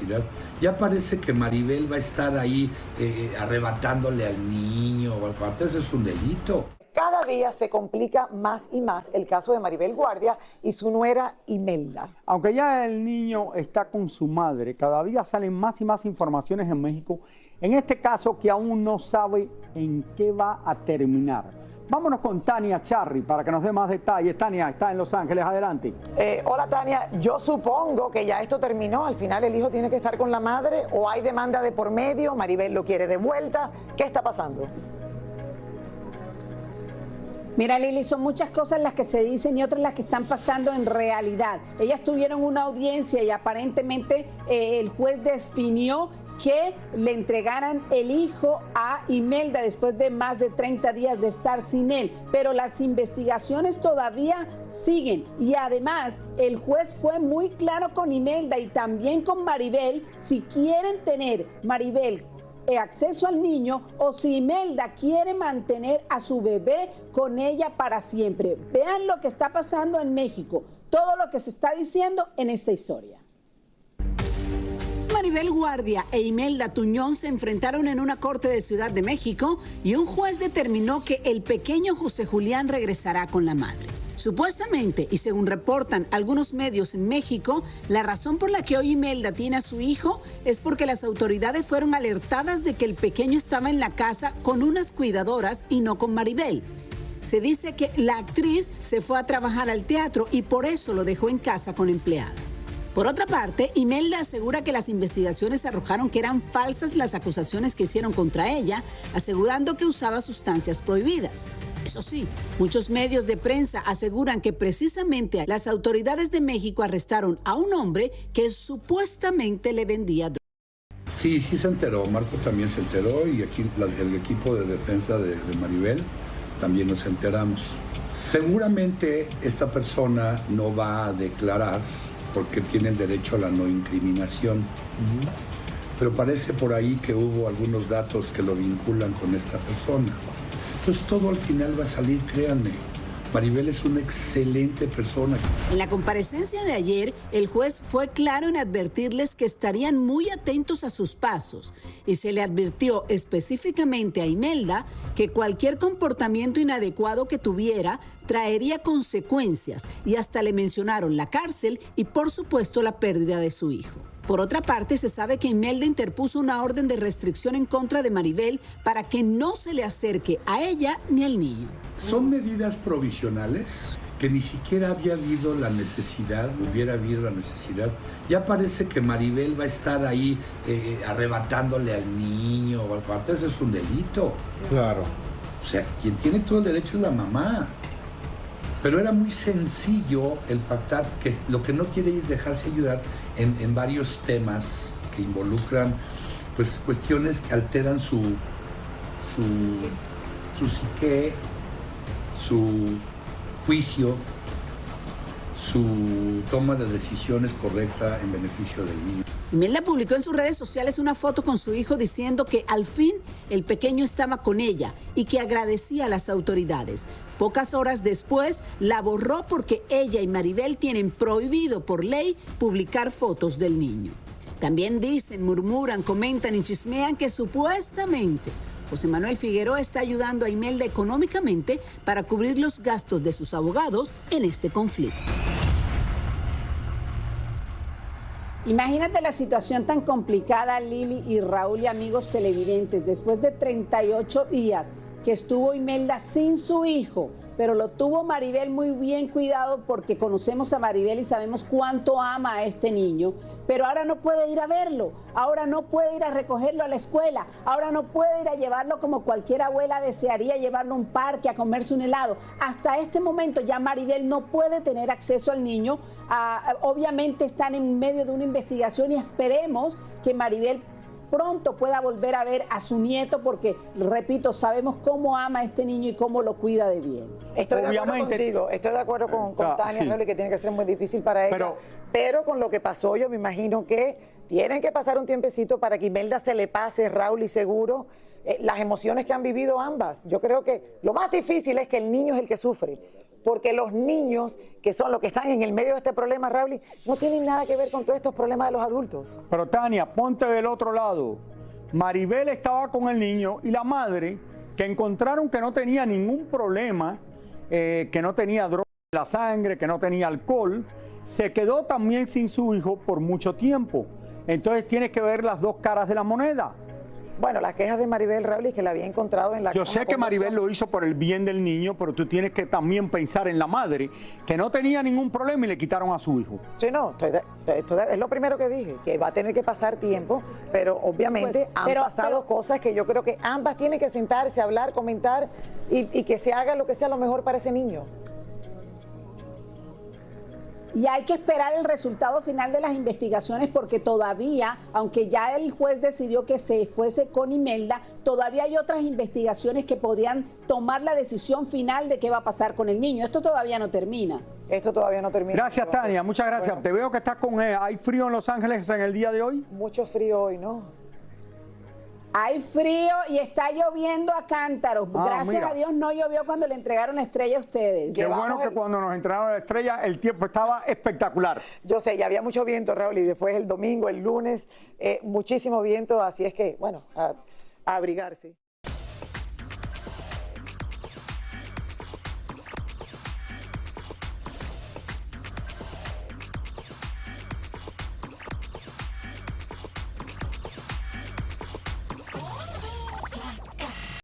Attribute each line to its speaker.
Speaker 1: necesidad. Ya parece que Maribel va a estar ahí arrebatándole al niño, aparte eso es un delito.
Speaker 2: Cada día se complica más y más el caso de Maribel Guardia y su nuera Imelda.
Speaker 3: Aunque ya el niño está con su madre, cada día salen más y más informaciones en México, en este caso que aún no sabe en qué va a terminar. Vámonos con Tania Charri para que nos dé más detalles. Tania está en Los Ángeles, adelante.
Speaker 2: Hola Tania, yo supongo que ya esto terminó, al final el hijo tiene que estar con la madre o hay demanda de por medio, Maribel lo quiere de vuelta, ¿qué está pasando?
Speaker 4: Mira, Lili, son muchas cosas las que se dicen y otras las que están pasando en realidad. Ellas tuvieron una audiencia y aparentemente el juez definió que le entregaran el hijo a Imelda después de más de 30 días de estar sin él. Pero las investigaciones todavía siguen y además el juez fue muy claro con Imelda y también con Maribel si quieren tener Maribel acceso al niño o si Imelda quiere mantener a su bebé con ella para siempre. Vean lo que está pasando en México, todo lo que se está diciendo en esta historia.
Speaker 5: Maribel Guardia e Imelda Tuñón se enfrentaron en una corte de Ciudad de México y un juez determinó que el pequeño José Julián regresará con la madre. Supuestamente, y según reportan algunos medios en México, la razón por la que hoy Imelda tiene a su hijo es porque las autoridades fueron alertadas de que el pequeño estaba en la casa con unas cuidadoras y no con Maribel. Se dice que la actriz se fue a trabajar al teatro y por eso lo dejó en casa con empleadas. Por otra parte, Imelda asegura que las investigaciones arrojaron que eran falsas las acusaciones que hicieron contra ella, asegurando que usaba sustancias prohibidas. Eso sí, muchos medios de prensa aseguran que precisamente las autoridades de México arrestaron a un hombre que supuestamente le vendía drogas.
Speaker 1: Sí, sí se enteró, Marco también se enteró y aquí el equipo de defensa de Maribel también nos enteramos. Seguramente esta persona no va a declarar porque tiene el derecho a la no incriminación. Pero parece por ahí que hubo algunos datos que lo vinculan con esta persona. Entonces todo al final va a salir, créanme. Maribel es una excelente persona.
Speaker 5: En la comparecencia de ayer, el juez fue claro en advertirles que estarían muy atentos a sus pasos y se le advirtió específicamente a Imelda que cualquier comportamiento inadecuado que tuviera traería consecuencias y hasta le mencionaron la cárcel y por supuesto la pérdida de su hijo. Por otra parte, se sabe que Imelda interpuso una orden de restricción en contra de Maribel para que no se le acerque a ella ni al niño.
Speaker 1: Son medidas provisionales que ni siquiera hubiera habido la necesidad. Ya parece que Maribel va a estar ahí arrebatándole al niño, aparte eso es un delito.
Speaker 6: Claro.
Speaker 1: O sea, quien tiene todo el derecho es la mamá. Pero era muy sencillo el pactar, que lo que no quiere es dejarse ayudar en varios temas que involucran pues, cuestiones que alteran su psique, su juicio, su toma de decisiones correcta en beneficio del niño.
Speaker 5: Imelda publicó en sus redes sociales una foto con su hijo diciendo que al fin el pequeño estaba con ella y que agradecía a las autoridades. Pocas horas después la borró porque ella y Maribel tienen prohibido por ley publicar fotos del niño. También dicen, murmuran, comentan y chismean que supuestamente José Manuel Figueroa está ayudando a Imelda económicamente para cubrir los gastos de sus abogados en este conflicto.
Speaker 4: Imagínate la situación tan complicada, Lili y Raúl y amigos televidentes, después de 38 días que estuvo Imelda sin su hijo, pero lo tuvo Maribel muy bien cuidado porque conocemos a Maribel y sabemos cuánto ama a este niño, pero ahora no puede ir a verlo, ahora no puede ir a recogerlo a la escuela, ahora no puede ir a llevarlo como cualquier abuela desearía llevarlo a un parque, a comerse un helado. Hasta este momento ya Maribel no puede tener acceso al niño, obviamente están en medio de una investigación y esperemos que Maribel pronto pueda volver a ver a su nieto porque, repito, sabemos cómo ama a este niño y cómo lo cuida de bien.
Speaker 2: Estoy de acuerdo contigo, estoy de acuerdo con Tania, sí. Que tiene que ser muy difícil para ella, pero con lo que pasó yo me imagino que tienen que pasar un tiempecito para que Imelda se le pase, Raúl, y seguro las emociones que han vivido ambas. Yo creo que lo más difícil es que el niño es el que sufre, porque los niños, que son los que están en el medio de este problema, Raúl, no tienen nada que ver con todos estos problemas de los adultos.
Speaker 3: Pero Tania, ponte del otro lado. Maribel estaba con el niño y la madre, que encontraron que no tenía ningún problema, que no tenía droga en la sangre, que no tenía alcohol, se quedó también sin su hijo por mucho tiempo. Entonces tienes que ver las dos caras de la moneda.
Speaker 2: Bueno, las quejas de Maribel, Raúl, es que la había encontrado en la
Speaker 3: Yo sé que Maribel lo hizo por el bien del niño, pero tú tienes que también pensar en la madre, que no tenía ningún problema y le quitaron a su hijo.
Speaker 2: Sí, no, es lo primero que dije, que va a tener que pasar tiempo, pero obviamente han pasado cosas que yo creo que ambas tienen que sentarse, hablar, comentar y que se haga lo que sea lo mejor para ese niño.
Speaker 4: Y hay que esperar el resultado final de las investigaciones porque todavía, aunque ya el juez decidió que se fuese con Imelda, todavía hay otras investigaciones que podrían tomar la decisión final de qué va a pasar con el niño. Esto todavía no termina.
Speaker 2: Esto todavía no termina.
Speaker 3: Gracias, Tania, muchas gracias. Bueno. Te veo que estás con... ¿Hay frío en Los Ángeles en el día de hoy?
Speaker 2: Mucho frío hoy, ¿no?
Speaker 4: Hay frío y está lloviendo a cántaros. Gracias a Dios no llovió cuando le entregaron la estrella a ustedes.
Speaker 3: Qué bueno que cuando nos entregaron la estrella el tiempo estaba espectacular.
Speaker 2: Yo sé, ya había mucho viento, Raúl, y después el domingo, el lunes, muchísimo viento, así es que, bueno, a abrigarse.